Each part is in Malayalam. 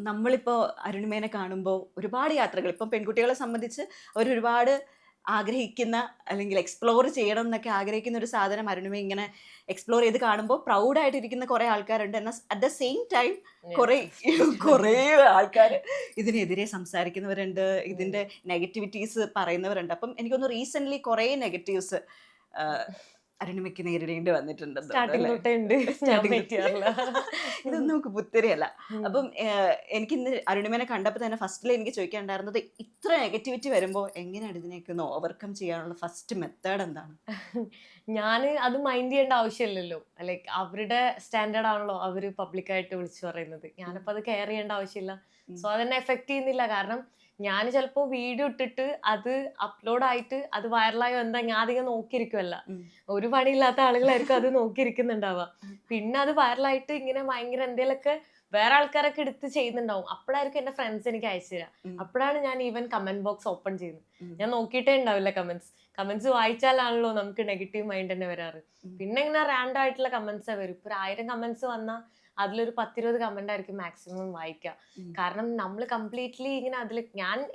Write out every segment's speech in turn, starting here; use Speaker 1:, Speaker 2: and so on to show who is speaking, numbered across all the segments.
Speaker 1: നമ്മളിപ്പോ അരുണിമേനെ കാണുമ്പോൾ ഒരുപാട് യാത്രകൾ ഇപ്പം പെൺകുട്ടികളെ സംബന്ധിച്ച് അവരൊരുപാട് ആഗ്രഹിക്കുന്ന അല്ലെങ്കിൽ എക്സ്പ്ലോർ ചെയ്യണം എന്നൊക്കെ ആഗ്രഹിക്കുന്ന ഒരു സാധനം അരുണിമ ഇങ്ങനെ എക്സ്പ്ലോർ ചെയ്ത് കാണുമ്പോൾ പ്രൗഡായിട്ടിരിക്കുന്ന കുറേ ആൾക്കാരുണ്ട്. എന്നാൽ അറ്റ് ദ സെയിം ടൈം കുറേ കുറേ ആൾക്കാർ ഇതിനെതിരെ സംസാരിക്കുന്നവരുണ്ട്, ഇതിൻ്റെ നെഗറ്റിവിറ്റീസ് പറയുന്നവരുണ്ട്. അപ്പം എനിക്കൊന്ന് റീസെൻ്റ്ലി കുറേ നെഗറ്റീവ്സ് അരുണിമയ്ക്ക് നേരിടേണ്ടി വന്നിട്ടുണ്ടെന്ന്
Speaker 2: സ്റ്റാർട്ടിങ്
Speaker 1: തോന്നുന്നു
Speaker 2: തൊട്ടേ ഉണ്ട്. ഞാൻ പറ്റിയാറില്ല.
Speaker 1: അല്ലേ? ഇതൊന്നും നമുക്ക് പുത്തരിയല്ല. അപ്പം എനിക്കിന്ന് അരുണിമേനെ കണ്ടപ്പോൾ തന്നെ ഫസ്റ്റിൽ എനിക്ക് ചോദിക്കാനുണ്ടായിരുന്നത്, ഇത്ര നെഗറ്റിവിറ്റി വരുമ്പോൾ എങ്ങനെയാണ് ഇതിനെയൊക്കെ ഒന്ന് ഓവർകം ചെയ്യാനുള്ള ഫസ്റ്റ് മെത്തേഡ് എന്താണ്?
Speaker 2: ഞാൻ അത് മൈൻഡ് ചെയ്യേണ്ട ആവശ്യമില്ലല്ലോ. ലൈക്ക് അവരുടെ സ്റ്റാൻഡേർഡ് ആണല്ലോ അവർ പബ്ലിക്കായിട്ട് വിളിച്ചു പറയുന്നത്. ഞാനപ്പോൾ അത് കെയർ ചെയ്യേണ്ട ആവശ്യമില്ല. സോ അതെന്നെ എഫക്ട് ചെയ്യുന്നില്ല. കാരണം ഞാൻ ചിലപ്പോൾ വീഡിയോ ഇട്ടിട്ട് അത് അപ്ലോഡ് ആയിട്ട് അത് വൈറലായോ എന്താ ഞാൻ അധികം നോക്കിയിരിക്കുമല്ല. ഒരു പണിയില്ലാത്ത ആളുകളായിരിക്കും അത് നോക്കിയിരിക്കുന്നുണ്ടാവുക. പിന്നെ അത് വൈറലായിട്ട് ഇങ്ങനെ ഭയങ്കര എന്തെങ്കിലുമൊക്കെ വേറെ ആൾക്കാരൊക്കെ എടുത്ത് ചെയ്യുന്നുണ്ടാവും. അപ്പോഴായിരിക്കും എന്റെ ഫ്രണ്ട്സ് എനിക്ക് അയച്ചു തരാം. അപ്പോഴാണ് ഞാൻ ഈവൻ കമന്റ് ബോക്സ് ഓപ്പൺ ചെയ്യുന്നത്. ഞാൻ നോക്കിയിട്ടേ ഉണ്ടാവില്ല കമന്റ്സ് വായിച്ചാലാണല്ലോ നമുക്ക് നെഗറ്റീവ് മൈൻഡ് തന്നെ വരാറ്. പിന്നെ ഇങ്ങനെ റാൻഡം ആയിട്ടുള്ള കമന്റ്സേ വരും. ഇപ്പൊ 1000 കമന്റ്സ് വന്നാൽ അതിലൊരു 10-20 കമന്റ് ആയിരിക്കും മാക്സിമം വായിക്കുക. കാരണം നമ്മൾ കംപ്ലീറ്റ്ലി ഇങ്ങനെ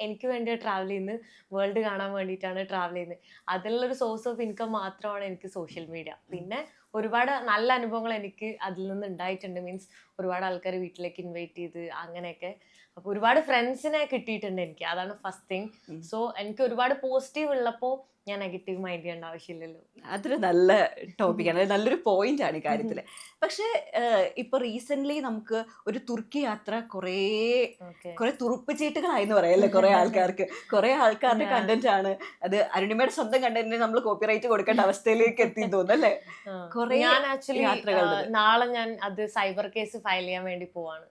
Speaker 2: എനിക്ക് വേണ്ടിയാണ് ട്രാവൽ ചെയ്യുന്നത്, വേൾഡ് കാണാൻ വേണ്ടിയിട്ടാണ് ട്രാവൽ ചെയ്യുന്നത്. അതിലുള്ളൊരു സോഴ്സ് ഓഫ് ഇൻകം മാത്രമാണ് എനിക്ക് സോഷ്യൽ മീഡിയ. പിന്നെ ഒരുപാട് നല്ല അനുഭവങ്ങൾ എനിക്ക് അതിൽ നിന്ന് ഉണ്ടായിട്ടുണ്ട്. മീൻസ് ഒരുപാട് ആൾക്കാർ വീട്ടിലേക്ക് ഇൻവൈറ്റ് ചെയ്ത് അങ്ങനെയൊക്കെ. അപ്പൊ ഒരുപാട് ഫ്രണ്ട്സിനെ കിട്ടിയിട്ടുണ്ട് എനിക്ക്. അതാണ് ഫസ്റ്റ് തിങ്. സോ എനിക്ക് ഒരുപാട് പോസിറ്റീവ് ഉള്ളപ്പോൾ ഞാൻ നെഗറ്റീവ് മൈൻഡ് ചെയ്യേണ്ട ആവശ്യമില്ലല്ലോ.
Speaker 1: അതൊരു നല്ല ടോപ്പിക്കാണ്, നല്ലൊരു പോയിന്റ് ആണ് ഈ കാര്യത്തിൽ. പക്ഷെ ഇപ്പൊ റീസെന്റ് നമുക്ക് ഒരു തുർക്കി യാത്ര കുറേ തുറുപ്പുചീട്ടുകളായി എന്ന് പറയല്ലേ കുറെ ആൾക്കാർക്ക്. കുറെ ആൾക്കാരുടെ കണ്ടന്റ് ആണ് അത്. അരുണിമയുടെ സ്വന്തം കണ്ടന്റിന് നമ്മൾ കോപ്പിറൈറ്റ് കൊടുക്കേണ്ട അവസ്ഥയിലേക്ക് എത്തി തോന്നല്ലേ?
Speaker 2: ഞാൻ ആക്ച്വലി നാളെ ഞാൻ അത് സൈബർ കേസ് ഫയൽ ചെയ്യാൻ വേണ്ടി പോവാണ്.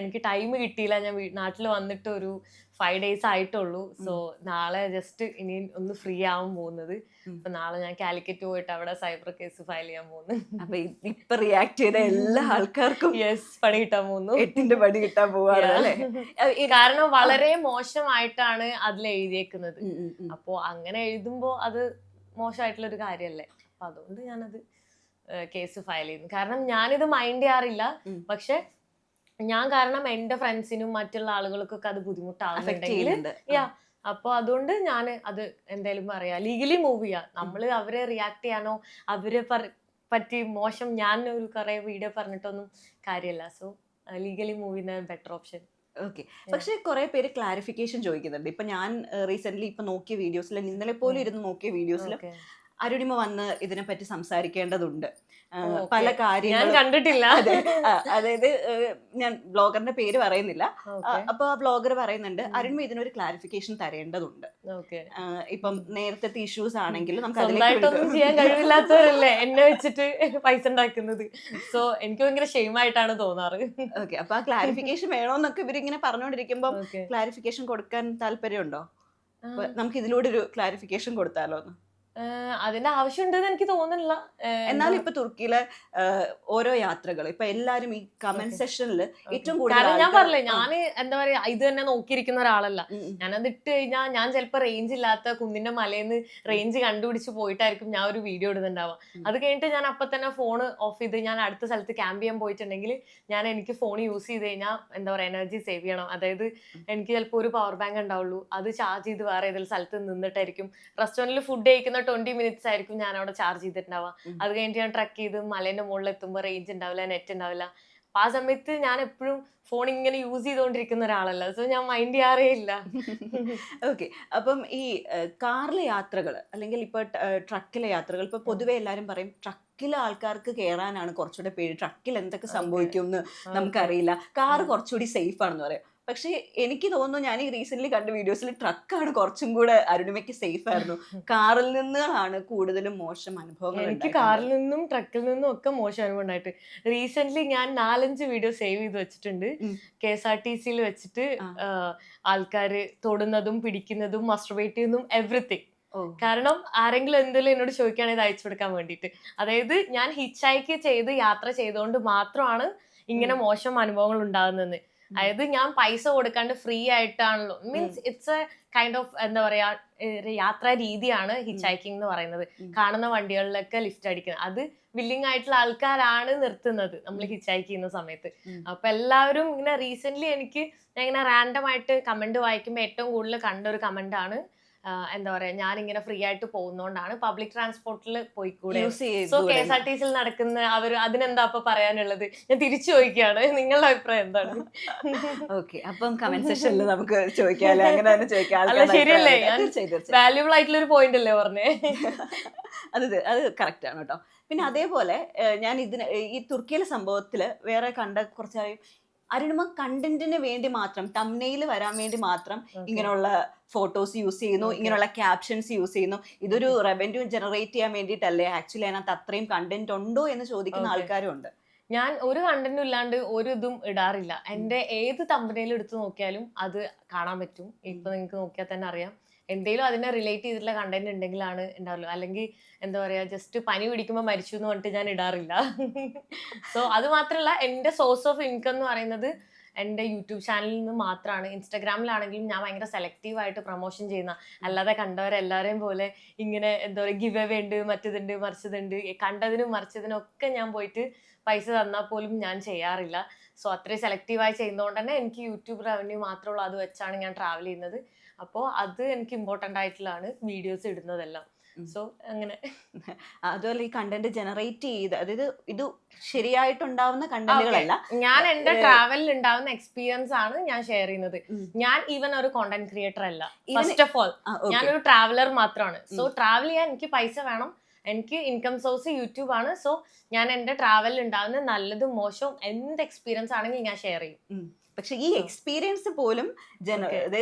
Speaker 2: എനിക്ക് ടൈം കിട്ടിയില്ല. ഞാൻ നാട്ടിൽ വന്നിട്ട് ഒരു 5 days ആയിട്ടുള്ളൂ. സോ നാളെ ജസ്റ്റ് ഇനി ഒന്ന് ഫ്രീ ആവാൻ പോകുന്നത്. അപ്പൊ നാളെ ഞാൻ കാലിക്കറ്റ് പോയിട്ട് അവിടെ സൈബർ കേസ് ഫയൽ ചെയ്യാൻ പോകുന്നു.
Speaker 1: അപ്പൊ ഇപ്പൊ റിയാക്ട് ചെയ്ത എല്ലാ ആൾക്കാർക്കും
Speaker 2: പണി കിട്ടാൻ പോകുന്നു.
Speaker 1: 8ന്റെ പണി കിട്ടാൻ പോവാണ് അല്ലേ?
Speaker 2: കാരണം വളരെ മോശമായിട്ടാണ് അതിൽ എഴുതിയേക്കുന്നത്. അപ്പോ അങ്ങനെ എഴുതുമ്പോ അത് മോശമായിട്ടുള്ള ഒരു കാര്യല്ലേ. അപ്പൊ അതുകൊണ്ട് ഞാനത് കേസ് ഫയൽ ചെയ്യുന്നു. കാരണം ഞാനിത് മൈൻഡ് ചെയ്യാറില്ല. പക്ഷെ ഞാൻ കാരണം എന്റെ ഫ്രണ്ട്സിനും മറ്റുള്ള ആളുകൾക്കൊക്കെ അത് ബുദ്ധിമുട്ടാവുന്നുണ്ടെങ്കിൽ അപ്പൊ അതുകൊണ്ട് ഞാൻ അത് എന്തായാലും പറയാ, ലീഗലി മൂവ് ചെയ്യാം. നമ്മള് അവരെ റിയാക്ട് ചെയ്യാനോ അവരെ പറ്റി മോശം ഞാൻ ഒരു കുറെ വീഡിയോ പറഞ്ഞിട്ടൊന്നും കാര്യമല്ല. സോ ലീഗലി മൂവ് ചെയ്യുന്ന ബെറ്റർ ഓപ്ഷൻ.
Speaker 1: ഓക്കെ. പക്ഷെ കുറെ പേര് ക്ലാരിഫിക്കേഷൻ ചോദിക്കുന്നുണ്ട്. ഇപ്പൊ ഞാൻ റീസെന്റ് ഇപ്പൊ നോക്കിയ വീഡിയോസിൽ, ഇന്നലെ പോലും ഇരുന്ന് നോക്കിയ വീഡിയോസിൽ അരുണിമ വന്ന് ഇതിനെപ്പറ്റി സംസാരിക്കേണ്ടതുണ്ട്. പല കാര്യങ്ങളും
Speaker 2: കണ്ടിട്ടില്ല.
Speaker 1: അതായത് ഞാൻ ബ്ലോഗറിന്റെ പേര് പറയുന്നില്ല. അപ്പൊ ആ ബ്ലോഗർ പറയുന്നുണ്ട് അരുണിമ ഇതിനൊരു ക്ലാരിഫിക്കേഷൻ തരേണ്ടതുണ്ട്. ഇപ്പം നേരത്തെ ഇഷ്യൂസ് ആണെങ്കിൽ നമുക്ക്
Speaker 2: അതിലേക്കൊന്നും ചെയ്യാൻ കഴിവില്ലാത്തവരല്ലേ എന്നെ വെച്ചിട്ട് പൈസ ഉണ്ടാക്കുന്നത്. സോ എനിക്ക് ഭയങ്കര ഷെയിമായിട്ടാണ് തോന്നാറ്.
Speaker 1: ഓക്കെ. അപ്പൊ ആ ക്ലാരിഫിക്കേഷൻ വേണോന്നൊക്കെ ഇവരിങ്ങനെ പറഞ്ഞുകൊണ്ടിരിക്കുമ്പോ ക്ലാരിഫിക്കേഷൻ കൊടുക്കാൻ താല്പര്യമുണ്ടോ? നമുക്ക് ഇതിലൂടെ ഒരു ക്ലാരിഫിക്കേഷൻ കൊടുത്താലോ എന്ന്.
Speaker 2: അതിന്റെ ആവശ്യമുണ്ടെന്ന് എനിക്ക് തോന്നുന്നില്ല.
Speaker 1: എന്നാലും ഇപ്പൊ തുർക്കിയിലെ ഓരോ യാത്രകൾ ഇപ്പൊ എല്ലാരും ഈ കമന്റ് സെഷനിൽ ഏറ്റവും കൂടുതൽ,
Speaker 2: കാരണം ഞാൻ പറഞ്ഞില്ലേ, ഞാൻ എന്താ പറയാ ഇത് തന്നെ നോക്കിയിരിക്കുന്ന ഒരാളല്ല. ഞാനത് ഇട്ട് കഴിഞ്ഞാൽ ഞാൻ ചിലപ്പോ റേഞ്ച് ഇല്ലാത്ത കുന്നിന്റെ മലയിന്ന് റേഞ്ച് കണ്ടുപിടിച്ച് പോയിട്ടായിരിക്കും ഞാൻ ഒരു വീഡിയോ ഇടുന്നുണ്ടാവുക. അത് കഴിഞ്ഞിട്ട് ഞാൻ അപ്പൊ തന്നെ ഫോൺ ഓഫ് ചെയ്ത് ഞാൻ അടുത്ത സ്ഥലത്ത് ക്യാമ്പ് ചെയ്യാൻ പോയിട്ടുണ്ടെങ്കിൽ എനിക്ക് ഫോൺ യൂസ് ചെയ്ത് കഴിഞ്ഞാൽ എന്താ പറയാ എനർജി സേവ് ചെയ്യണം. അതായത് എനിക്ക് ചിലപ്പോൾ ഒരു പവർ ബാങ്ക് ഉണ്ടാവുള്ളൂ, അത് ചാർജ് ചെയ്ത് വേറെ ഏതെങ്കിലും സ്ഥലത്ത് നിന്നിട്ടായിരിക്കും. റെസ്റ്റോറന്റിൽ ഫുഡ് കഴിക്കുന്ന 20 minutes ആയിരിക്കും ഞാൻ അവിടെ ചാർജ് ചെയ്തിട്ടുണ്ടാവുക. അത് കഴിഞ്ഞിട്ട് ഞാൻ ട്രക്ക് ചെയ്ത് മലേന്റെ മുകളിൽ എത്തുമ്പോൾ റേഞ്ച് ഉണ്ടാവില്ല, നെറ്റ് ഉണ്ടാവില്ല. അപ്പൊ ആ സമയത്ത് ഞാൻ എപ്പോഴും ഫോൺ ഇങ്ങനെ യൂസ് ചെയ്തുകൊണ്ടിരിക്കുന്ന ഒരാളല്ല. സോ ഞാൻ മൈൻഡ് ചെയ്യാറേ ഇല്ല.
Speaker 1: ഓക്കെ. അപ്പം ഈ കാറിലെ യാത്രകൾ അല്ലെങ്കിൽ ഇപ്പൊ ട്രക്കിലെ യാത്രകൾ, ഇപ്പൊ പൊതുവെ എല്ലാരും പറയും ട്രക്കിലെ ആൾക്കാർക്ക് കയറാനാണ് കുറച്ചുകൂടെ പേടി, ട്രക്കിൽ എന്തൊക്കെ സംഭവിക്കും എന്ന് നമുക്കറിയില്ല, കാറ് കുറച്ചുകൂടി സേഫ് ആണെന്ന് പറയാം. പക്ഷെ എനിക്ക് തോന്നുന്നു ഞാൻ ഈ റീസെന്റ് കണ്ട വീഡിയോസിൽ ട്രക്കാണ് കുറച്ചും കൂടെ അരുണിമയ്ക്ക് സേഫ് ആയിരുന്നു. കാറിൽ നിന്നാണ് കൂടുതലും മോശം അനുഭവങ്ങൾ.
Speaker 2: എനിക്ക് കാറിൽ നിന്നും ട്രക്കിൽ നിന്നും ഒക്കെ മോശം അനുഭവം ഉണ്ടായിട്ട് റീസെന്റ് ഞാൻ 4-5 വീഡിയോ സേവ് ചെയ്ത് വെച്ചിട്ടുണ്ട്. KSRTC വെച്ചിട്ട് ആൾക്കാര് തൊടുന്നതും പിടിക്കുന്നതും മസ്റ്റർബേറ്റ് ചെയ്യുന്നതും എവറിത്തിങ്. കാരണം ആരെങ്കിലും എന്തെങ്കിലും എന്നോട് ചോദിക്കുകയാണെങ്കിൽ അയച്ചു കൊടുക്കാൻ വേണ്ടിയിട്ട്. അതായത് ഞാൻ ഹിച്ച് ഹൈക്ക് ചെയ്ത് യാത്ര ചെയ്തുകൊണ്ട് മാത്രമാണ് ഇങ്ങനെ മോശം അനുഭവങ്ങൾ ഉണ്ടാകുന്നത്. അതായത് ഞാൻ പൈസ കൊടുക്കാണ്ട് ഫ്രീ ആയിട്ടാണല്ലോ, means it's a kind of എന്താ പറയാ യാത്രാ രീതിയാണ് ഹിച്ച് ഹൈക്കിംഗ് എന്ന് പറയുന്നത്. കാണുന്ന വണ്ടികളിലൊക്കെ ലിഫ്റ്റ് അടിക്കുന്നത്, അത് വില്ലിങ് ആയിട്ടുള്ള ആൾക്കാരാണ് നിർത്തുന്നത് നമ്മൾ ഹിച്ചാക്ക് ചെയ്യുന്ന സമയത്ത്. അപ്പൊ എല്ലാവരും ഇങ്ങനെ റീസെന്റ് എനിക്ക് ഞാൻ ഇങ്ങനെ റാൻഡം ആയിട്ട് കമന്റ് വായിക്കുമ്പോൾ ഏറ്റവും കൂടുതൽ കണ്ട ഒരു കമന്റ് ആണ് എന്താ പറയാ, ഞാൻ ഇങ്ങനെ ഫ്രീ ആയിട്ട് പോകുന്നോണ്ടാണ് പബ്ലിക് ട്രാൻസ്പോർട്ടിൽ പോയിക്കൂടെ, സോ KSRTC നടക്കുന്ന അവർ അതിനെന്താ അപ്പൊ പറയാനുള്ളത്? ഞാൻ തിരിച്ചു ചോദിക്കുകയാണ്, നിങ്ങളുടെ അഭിപ്രായം എന്താണ്?
Speaker 1: ഓക്കെ, അപ്പം കമന്റ് സെക്ഷനിൽ നമുക്ക് ചോദിക്കാമല്ലോ, അങ്ങനെ തന്നെ ചോദിക്കാം.
Speaker 2: അല്ല ശരിയല്ലേ, വാല്യൂബിൾ ആയിട്ടുള്ള ഒരു പോയിന്റ് അല്ലേ പറഞ്ഞേ?
Speaker 1: അത് കറക്റ്റ് ആണ് കേട്ടോ. പിന്നെ അതേപോലെ ഞാൻ ഈ തുർക്കിയിലെ സംഭവത്തില് വേറെ കണ്ട കുറച്ചായി അരുണിമ കണ്ടന്റിന് വേണ്ടി മാത്രം, തംബ്നെയിൽ വരാൻ വേണ്ടി മാത്രം ഇങ്ങനെയുള്ള ഫോട്ടോസ് യൂസ് ചെയ്യുന്നു, ഇങ്ങനെയുള്ള ക്യാപ്ഷൻസ് യൂസ് ചെയ്യുന്നു. ഇതൊരു റവന്യൂ ജനറേറ്റ് ചെയ്യാൻ വേണ്ടിയിട്ടല്ലേ? ആക്ച്വലി അതിനകത്ത് അത്രയും കണ്ടന്റ് ഉണ്ടോ എന്ന് ചോദിക്കുന്ന ആൾക്കാരും ഉണ്ട്.
Speaker 2: ഞാൻ ഒരു കണ്ടന്റും ഇല്ലാണ്ട് ഒരു ഇതും ഇടാറില്ല. എന്റെ ഏത് തമ്പനയിൽ എടുത്ത് നോക്കിയാലും അത് കാണാൻ പറ്റും. ഇപ്പൊ നിങ്ങൾക്ക് നോക്കിയാൽ തന്നെ അറിയാം. എന്തെങ്കിലും അതിനെ റിലേറ്റ് ചെയ്തിട്ടുള്ള കണ്ടന്റ് ഉണ്ടെങ്കിലാണ് ഉണ്ടാവുള്ളൂ. അല്ലെങ്കിൽ എന്താ പറയാ, ജസ്റ്റ് പനി പിടിക്കുമ്പോൾ മരിച്ചു എന്ന് പറഞ്ഞിട്ട് ഞാൻ ഇടാറില്ല. സോ അത് മാത്രമല്ല, എന്റെ സോഴ്സ് ഓഫ് ഇൻകം എന്ന് പറയുന്നത് എൻ്റെ യൂട്യൂബ് ചാനലിൽ നിന്ന് മാത്രമാണ്. ഇൻസ്റ്റാഗ്രാമിലാണെങ്കിലും ഞാൻ ഭയങ്കര സെലക്റ്റീവ് ആയിട്ട് പ്രൊമോഷൻ ചെയ്യുന്ന, അല്ലാതെ കണ്ടവരെല്ലാവരെയും പോലെ ഇങ്ങനെ എന്താ പറയുക ഗിവ് അവേ ഉണ്ട്, മറ്റതുണ്ട് മറിച്ചതുണ്ട്, കണ്ടതിനും മറിച്ചതിനും ഒക്കെ ഞാൻ പോയിട്ട് പൈസ തന്നാൽ പോലും ഞാൻ ചെയ്യാറില്ല. സോ അത്രയും സെലക്റ്റീവായി ചെയ്യുന്നതുകൊണ്ട് തന്നെ എനിക്ക് യൂട്യൂബ് റവന്യൂ മാത്രമുള്ള അത് വെച്ചാണ് ഞാൻ ട്രാവൽ ചെയ്യുന്നത്. അപ്പോൾ അത് എനിക്ക് ഇമ്പോർട്ടൻ്റ് ആയിട്ടുള്ളതാണ് വീഡിയോസ് ഇടുന്നതെല്ലാം. സോ അങ്ങനെ.
Speaker 1: അതുപോലെ ഈ കണ്ടന്റ് ജനറേറ്റ് ചെയ്ത്, അതായത് ഇത് ശരിയായിട്ടുണ്ടാവുന്ന കണ്ടന്റുകളല്ല,
Speaker 2: ഞാൻ എന്റെ ട്രാവലിൽ ഉണ്ടാവുന്ന എക്സ്പീരിയൻസ് ആണ് ഞാൻ ഷെയർ ചെയ്യുന്നത്. ഞാൻ ഈവൻ ഒരു കോണ്ടന്റ് ക്രിയേറ്റർ അല്ല. ഫസ്റ്റ് ഓഫ് ഓൾ ഞാനൊരു ട്രാവലർ മാത്രമാണ്. സോ ട്രാവൽ ചെയ്യാൻ എനിക്ക് പൈസ വേണം, എനിക്ക് ഇൻകം സോഴ്സ് യൂട്യൂബ് ആണ്. സോ ഞാൻ എന്റെ ട്രാവലിൽ ഉണ്ടാവുന്ന നല്ലതും മോശവും എന്ത് എക്സ്പീരിയൻസ് ആണെങ്കിൽ ഞാൻ ഷെയർ ചെയ്യും.
Speaker 1: പക്ഷെ ഈ എക്സ്പീരിയൻസ് പോലും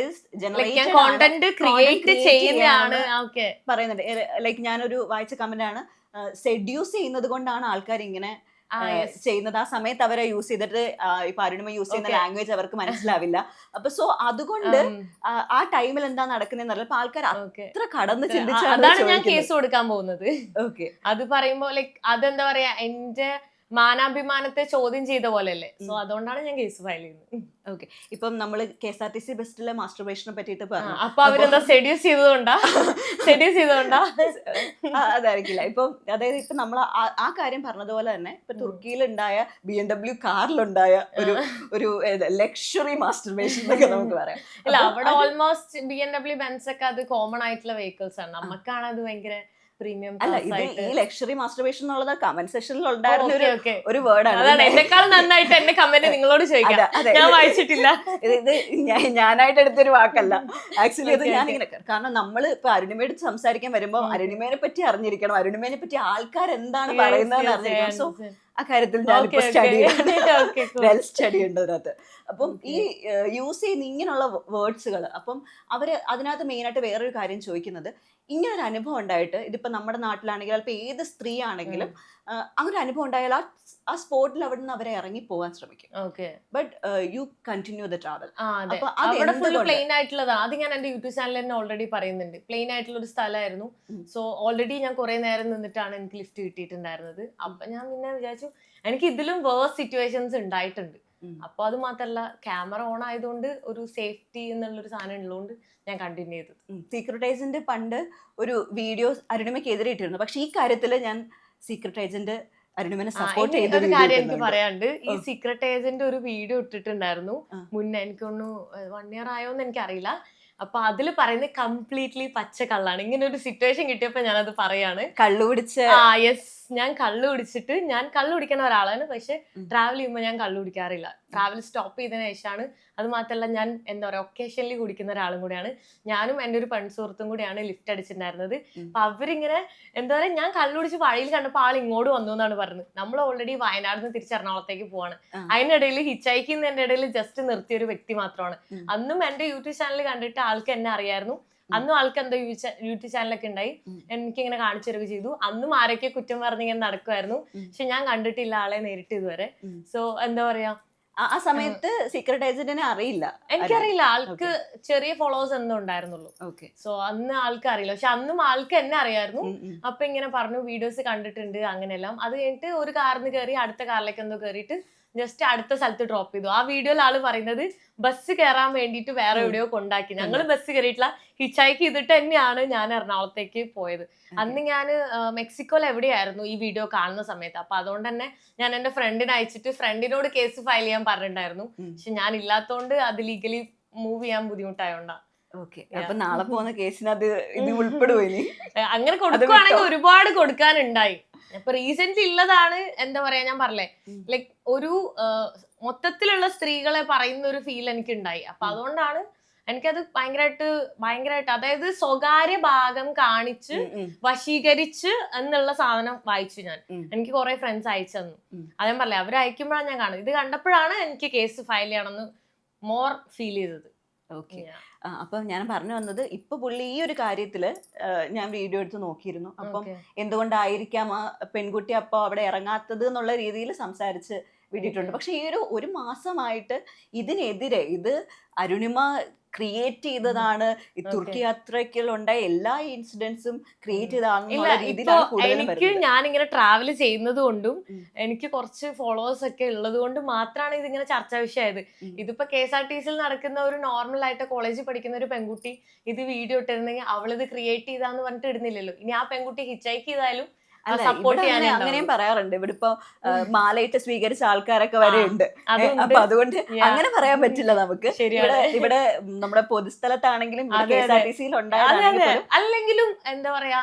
Speaker 2: കോണ്ടന്റ് ക്രിയേറ്റ് ചെയ്യുന്നതാണ്
Speaker 1: പറയുന്നുണ്ട്. ലൈക്ക് ഞാനൊരു വായിച്ച കമന്റ് ആണ്, സെഡ്യൂസ് ചെയ്യുന്നത് കൊണ്ടാണ് ആൾക്കാർ ഇങ്ങനെ ചെയ്യുന്നത്. ആ സമയത്ത് അവരെ യൂസ് ചെയ്തിട്ട് ഇപ്പൊ അരുണിമ യൂസ് ചെയ്യുന്ന ലാംഗ്വേജ് അവർക്ക് മനസ്സിലാവില്ല. അപ്പൊ സോ അതുകൊണ്ട് ആ ടൈമിൽ എന്താ നടക്കുന്നതെന്ന് അറിയില്ല. അപ്പൊ ആൾക്കാർ അത്ര കടന്ന് ചിന്തിച്ചാണ്
Speaker 2: ഞാൻ കേസ് കൊടുക്കാൻ പോകുന്നത്.
Speaker 1: ഓക്കെ,
Speaker 2: അത് പറയുമ്പോ ലൈക്ക് അതെന്താ പറയാ, എന്റെ മാനാഭിമാനത്തെ ചോദ്യം ചെയ്ത പോലെയല്ലേ. സോ അതുകൊണ്ടാണ് ഞാൻ കേസ് ഫയൽ ചെയ്യുന്നത്.
Speaker 1: ഓക്കെ, ഇപ്പം നമ്മള് KSRTC ബസ്സിലെ മാസ്റ്റർബേഷനെ പറ്റിയിട്ട് പറഞ്ഞു.
Speaker 2: അപ്പൊ അവരെന്താ സെഡ്യൂസ് ചെയ്തതുകൊണ്ടാ?
Speaker 1: അതായിരിക്കില്ല. ഇപ്പം അതായത് ഇപ്പൊ നമ്മൾ ആ കാര്യം പറഞ്ഞതുപോലെ തന്നെ ഇപ്പൊ തുർക്കിയിലുണ്ടായ BMW കാറിലുണ്ടായ ഒരു ലക്ഷറി മാസ്റ്റർബേഷൻ എന്നൊക്കെ നമുക്ക് പറയാം.
Speaker 2: ഇല്ല, അവിടെ ഓൾമോസ്റ്റ് BMW ബെൻസ് ഒക്കെ അത് കോമൺ ആയിട്ടുള്ള വെഹിക്കിൾസ് ആണ്. നമുക്കാണ് അത് ഭയങ്കര പ്രീമിയം.
Speaker 1: അല്ല, ഇത് ഈ ലക്ഷറി മാസ്റ്റർബേഷൻ എന്നുള്ളത് കമന്റ് സെക്ഷനിൽ ഉണ്ടായിരുന്ന ഒരു വേർഡാണ്.
Speaker 2: എന്നെക്കാൾ നന്നായിട്ട് എന്റെ കമന്റ് നിങ്ങളോട് ചോദിക്കാം, ഞാൻ വായിച്ചിട്ടില്ല.
Speaker 1: ഇത് ഞാനായിട്ട് എടുത്തൊരു വാക്കല്ല ആക്ച്വലി. ഇത് ഞാനിങ്ങനെ, കാരണം നമ്മൾ ഇപ്പൊ അരുണിമയോട് സംസാരിക്കാൻ വരുമ്പോൾ അരുണിമേനെ പറ്റി അറിഞ്ഞിരിക്കണം, അരുണിമേനെ പറ്റി ആൾക്കാർ എന്താണ് പറയുന്നതെന്ന് അറിഞ്ഞിരിക്കണം. സോ ആ കാര്യത്തിൽ ഞാനിപ്പോ സ്റ്റഡി ഉണ്ട് അതിനകത്ത്. അപ്പം ഈ യൂസ് ചെയ്യുന്ന ഇങ്ങനെയുള്ള വേർഡ്സുകൾ, അപ്പം അവര് അതിനകത്ത് മെയിനായിട്ട് വേറൊരു കാര്യം ചോദിക്കുന്നത്, ഇങ്ങനൊരു അനുഭവം ഉണ്ടായിട്ട്, ഇതിപ്പോ നമ്മുടെ നാട്ടിലാണെങ്കിൽ അല്പം ഏത് സ്ത്രീ ആണെങ്കിലും അങ്ങനെ അനുഭവം ഉണ്ടായാൽ ആ സ്പോട്ടിൽ അവിടെ നിന്ന് അവരെ ഇറങ്ങി പോകാൻ ശ്രമിക്കും. But you continue the travel.
Speaker 2: Plain ആയിട്ടുള്ളതാണ്. അത് ഞാൻ എന്റെ യൂട്യൂബ് ചാനലിൽ തന്നെ ഓൾറെഡി പറയുന്നുണ്ട്. പ്ലെയിൻ ആയിട്ടുള്ള ഒരു സ്ഥലമായിരുന്നു. സോ ഓൾറെഡി ഞാൻ കുറെ നേരം നിന്നിട്ടാണ് എനിക്ക് ലിഫ്റ്റ് കിട്ടിയിട്ടുണ്ടായിരുന്നത്. അപ്പൊ ഞാൻ പിന്നെ വിചാരിച്ചു എനിക്ക് ഇതിലും വേഴ്സ് സിറ്റുവേഷൻസ് ഉണ്ടായിട്ടുണ്ട്. അപ്പൊ അത് മാത്രല്ല, ക്യാമറ ഓൺ ആയതുകൊണ്ട് ഒരു സേഫ്റ്റി എന്നുള്ളൊരു സാധനം ഉള്ളതുകൊണ്ട് ഞാൻ കണ്ടിന്യൂ ചെയ്തത്.
Speaker 1: സീക്രട്ട് ഏജന്റ് പണ്ട് ഒരു വീഡിയോ അരുണിമയ്ക്കെതിരെ ഇട്ടിരുന്നു. പക്ഷെ ഈ കാര്യത്തില് ഞാൻ സീക്രട്ട് ഏജന്റ് അരുണിമനെ സപ്പോർട്ട് ചെയ്ത
Speaker 2: ഒരു കാര്യം എനിക്ക് പറയാണ്ട്. ഈ സീക്രട്ട് ഏജന്റ് ഒരു വീഡിയോ ഇട്ടിട്ടുണ്ടായിരുന്നു മുന്നേ, എനിക്കൊന്ന് 1 year ആയോന്ന് എനിക്കറിയില്ല. അപ്പൊ അതിൽ പറയുന്നത് കംപ്ലീറ്റ്ലി പച്ച കള്ളാണ്. ഇങ്ങനെ ഒരു സിറ്റുവേഷൻ കിട്ടിയപ്പോ ഞാനത് പറയാണ്.
Speaker 1: കള്ളു കുടിച്ച്
Speaker 2: യെസ്, ഞാൻ കള്ളു കുടിച്ചിട്ട്, ഞാൻ കള്ളു കുടിക്കുന്ന ഒരാളാണ്. പക്ഷെ ട്രാവൽ ചെയ്യുമ്പോൾ ഞാൻ കള്ളു കുടിക്കാറില്ല. ട്രാവൽ സ്റ്റോപ്പ് ചെയ്തതിനു ശേഷമാണ്. അത് മാത്രമല്ല, ഞാൻ എന്താ പറയാ ഒക്കേഷനിൽ കുടിക്കുന്ന ഒരാളും കൂടിയാണ്. ഞാനും എൻ്റെ ഒരു പെൺസുഹൃത്തും കൂടിയാണ് ലിഫ്റ്റ് അടിച്ചിട്ടുണ്ടായിരുന്നത്. അപ്പൊ അവരിങ്ങനെ എന്താ പറയാ, ഞാൻ കള്ളു കുടിച്ച് വഴിയിൽ കണ്ടപ്പോൾ ആൾ ഇങ്ങോട്ട് വന്നു എന്നാണ് പറഞ്ഞത്. നമ്മൾ ഓൾറെഡി വയനാട് നിന്ന് തിരിച്ച് എറണാകുളത്തേക്ക് പോവാണ്. അതിനിടയിൽ ഹിച്ചൈക്കുന്നതിന്റെ ഇടയിൽ ജസ്റ്റ് നിർത്തിയ ഒരു വ്യക്തി മാത്രമാണ്. അന്നും എന്റെ യൂട്യൂബ് ചാനൽ കണ്ടിട്ട് ആൾക്ക് എന്നെ അറിയായിരുന്നു. അന്നും ആൾക്ക് എന്തോ യൂട്യൂബ് ചാനലൊക്കെ ഉണ്ടായി, എനിക്കിങ്ങനെ കാണിച്ചു തരുക ചെയ്തു. അന്നും ആരൊക്കെ കുറ്റം പറഞ്ഞിങ്ങനെ നടക്കുമായിരുന്നു. പക്ഷെ ഞാൻ കണ്ടിട്ടില്ല ആളെ നേരിട്ട് ഇതുവരെ. സോ എന്താ പറയാ,
Speaker 1: ആ സമയത്ത് സീക്രട്ട് ഏജന്റിനെ അറിയില്ല,
Speaker 2: എനിക്കറിയില്ല. ആൾക്ക് ചെറിയ ഫോളോവേഴ്സ് എന്തോ ഉണ്ടായിരുന്നുള്ളൂ. സോ അന്ന് ആൾക്ക് അറിയില്ല. പക്ഷെ അന്നും ആൾക്ക് എന്നെ അറിയായിരുന്നു. അപ്പൊ ഇങ്ങനെ പറഞ്ഞു വീഡിയോസ് കണ്ടിട്ടുണ്ട് അങ്ങനെയെല്ലാം. അത് കഴിഞ്ഞിട്ട് ഒരു കാറിന് കയറി അടുത്ത കാറിലേക്ക് എന്തോ കയറിയിട്ട് ജസ്റ്റ് അടുത്ത സ്ഥലത്ത് ഡ്രോപ്പ് ചെയ്തു. ആ വീഡിയോയിൽ ആള് പറയുന്നത് ബസ് കയറാൻ വേണ്ടിയിട്ട് വേറെ എവിടെയോ കൊണ്ടാക്കി. ഞങ്ങൾ ബസ് കയറിയിട്ടില്ല, ഹിച്ചായിക്ക് ചെയ്തിട്ട് തന്നെയാണ് ഞാൻ എറണാകുളത്തേക്ക് പോയത്. അന്ന് ഞാൻ മെക്സിക്കോയിൽ എവിടെയായിരുന്നു ഈ വീഡിയോ കാണുന്ന സമയത്ത്. അപ്പൊ അതുകൊണ്ട് തന്നെ ഞാൻ എന്റെ ഫ്രണ്ടിനെ അയച്ചിട്ട് ഫ്രണ്ടിനോട് കേസ് ഫയൽ ചെയ്യാൻ പറഞ്ഞിട്ടുണ്ടായിരുന്നു. പക്ഷെ ഞാൻ ഇല്ലാത്തോണ്ട് അത് ലീഗലി മൂവ് ചെയ്യാൻ ബുദ്ധിമുട്ടായോണ്ടാണ്.
Speaker 1: അപ്പൊ നാളെ പോകുന്ന കേസിനത് ഇത് ഉൾപ്പെടുവോ?
Speaker 2: അങ്ങനെ കൊടുക്കുവാണെങ്കിൽ ഒരുപാട് കൊടുക്കാനുണ്ടായി. ഇപ്പൊ റീസെന്റ് ഉള്ളതാണ്, എന്താ പറയാ, ഞാൻ പറഞ്ഞേ ലൈക് ഒരു മൊത്തത്തിലുള്ള സ്ത്രീകളെ പറയുന്ന ഒരു ഫീൽ എനിക്ക് ഉണ്ടായി. അപ്പൊ അതുകൊണ്ടാണ് എനിക്കത് ഭയങ്കരമായിട്ട് അതായത് സ്വകാര്യ ഭാഗം കാണിച്ച് വശീകരിച്ച് എന്നുള്ള സാധനം വായിച്ചു ഞാൻ. എനിക്ക് കുറെ ഫ്രണ്ട്സ് അയച്ചു തന്നു. അതേ പറഞ്ഞേ, അവർ അയക്കുമ്പോഴാണ് ഞാൻ കാണുന്നത്. ഇത് കണ്ടപ്പോഴാണ് എനിക്ക് കേസ് ഫയൽ ചെയ്യണമെന്ന് മോർ ഫീൽ ചെയ്തത്.
Speaker 1: അപ്പം ഞാൻ പറഞ്ഞു വന്നത്, ഇപ്പൊ പുള്ളി ഈ ഒരു കാര്യത്തില് ഞാൻ വീഡിയോ എടുത്ത് നോക്കിയിരുന്നു. അപ്പം എന്തുകൊണ്ടായിരിക്കാം ആ പെൺകുട്ടി അപ്പൊ അവിടെ ഇറങ്ങാത്തത് എന്നുള്ള രീതിയിൽ സംസാരിച്ച് വിട്ടിട്ടുണ്ട്. പക്ഷെ ഈ ഒരു മാസമായിട്ട് ഇതിനെതിരെ, ഇത് അരുണിമ ക്രിയേറ്റ് ചെയ്തതാണ്, ഈ തുർക്കി യാത്രയ്ക്കുണ്ടായ എല്ലാ ഇൻസിഡൻസും ക്രിയേറ്റ് ചെയ്തതാണെന്നുള്ള രീതിയിലാണ് കൂടുതലും
Speaker 2: എനിക്ക് ഞാനിങ്ങനെ ട്രാവൽ ചെയ്യുന്നത് കൊണ്ടും എനിക്ക് കുറച്ച് ഫോളോവേഴ്സ് ഒക്കെ ഉള്ളത് കൊണ്ട് മാത്രമാണ് ഇതിങ്ങനെ ചർച്ചാ വിഷയമായത്. ഇതിപ്പോ KSRTC നടക്കുന്ന ഒരു നോർമൽ ആയിട്ട് കോളേജിൽ പഠിക്കുന്ന ഒരു പെൺകുട്ടി ഇത് വീഡിയോ ഇട്ടിരുന്നെങ്കിൽ അവളിത് ക്രിയേറ്റ് ചെയ്താന്ന് പറഞ്ഞിട്ട് ഇടുന്നില്ലല്ലോ. ഇനി ആ പെൺകുട്ടി ഹിച്ചൈക്ക് ചെയ്താലും
Speaker 1: അങ്ങനെയും പറയാറുണ്ട്. ഇവിടെ ഇപ്പൊ മാലയിട്ട് സ്വീകരിച്ച ആൾക്കാരൊക്കെ വരെ ഉണ്ട്. അപ്പൊ അതുകൊണ്ട് അങ്ങനെ പറയാൻ പറ്റില്ല നമുക്ക്. ഇവിടെ നമ്മുടെ പൊതുസ്ഥലത്താണെങ്കിലും KSRTC ഉണ്ടായതാണെങ്കിലും
Speaker 2: അല്ലെങ്കിലും എന്താ പറയാ,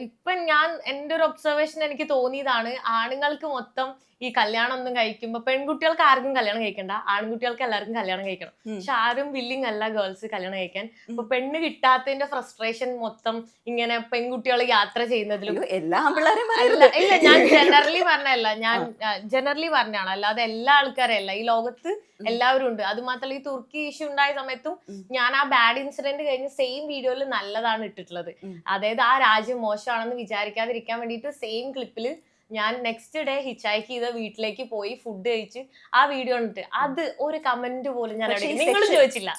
Speaker 2: ഇപ്പൊ ഞാൻ എന്റെ ഒരു ഒബ്സർവേഷൻ എനിക്ക് തോന്നിയതാണ്, ആണുങ്ങൾക്ക് മൊത്തം ഈ കല്യാണം ഒന്നും കഴിക്കുമ്പോ പെൺകുട്ടികൾക്ക് ആർക്കും കല്യാണം കഴിക്കണ്ട, ആൺകുട്ടികൾക്ക് എല്ലാവർക്കും കല്യാണം കഴിക്കണം. പക്ഷെ ആരും വില്ലിങ് അല്ല ഗേൾസ് കല്യാണം കഴിക്കാൻ. ഇപ്പൊ പെണ്ണ് കിട്ടാത്തതിന്റെ ഫ്രസ്ട്രേഷൻ മൊത്തം ഇങ്ങനെ പെൺകുട്ടികൾ യാത്ര ചെയ്യുന്നതിലും
Speaker 1: എല്ലാ പിള്ളേരും
Speaker 2: ഇല്ല, ഞാൻ ജനറലി പറഞ്ഞല്ല, ഞാൻ ജനറലി പറഞ്ഞാണ്, അല്ലാതെ എല്ലാ ആൾക്കാരല്ല, ഈ ലോകത്ത് എല്ലാവരും ഉണ്ട്. അത് മാത്രമല്ല, ഈ തുർക്കി ഇഷ്യൂ ഉണ്ടായ സമയത്തും ഞാൻ ആ ബാഡ് ഇൻസിഡന്റ് കഴിഞ്ഞ് സെയിം വീഡിയോയിൽ നല്ലതാണ് ഇട്ടിട്ടുള്ളത്. അതായത് ആ രാജ്യം മോശമാണെന്ന് വിചാരിക്കാതിരിക്കാൻ വേണ്ടിയിട്ട് സെയിം ക്ലിപ്പില് ഞാൻ നെക്സ്റ്റ് ഡേ ഹിച്ചായിക്ക് ചെയ്ത വീട്ടിലേക്ക് പോയി ഫുഡ് കഴിച്ച് ആ വീഡിയോ കണ്ടിട്ട് അത് ഒരു കമന്റ് പോലും ഞാൻ നിങ്ങൾ ചോദിച്ചില്ല.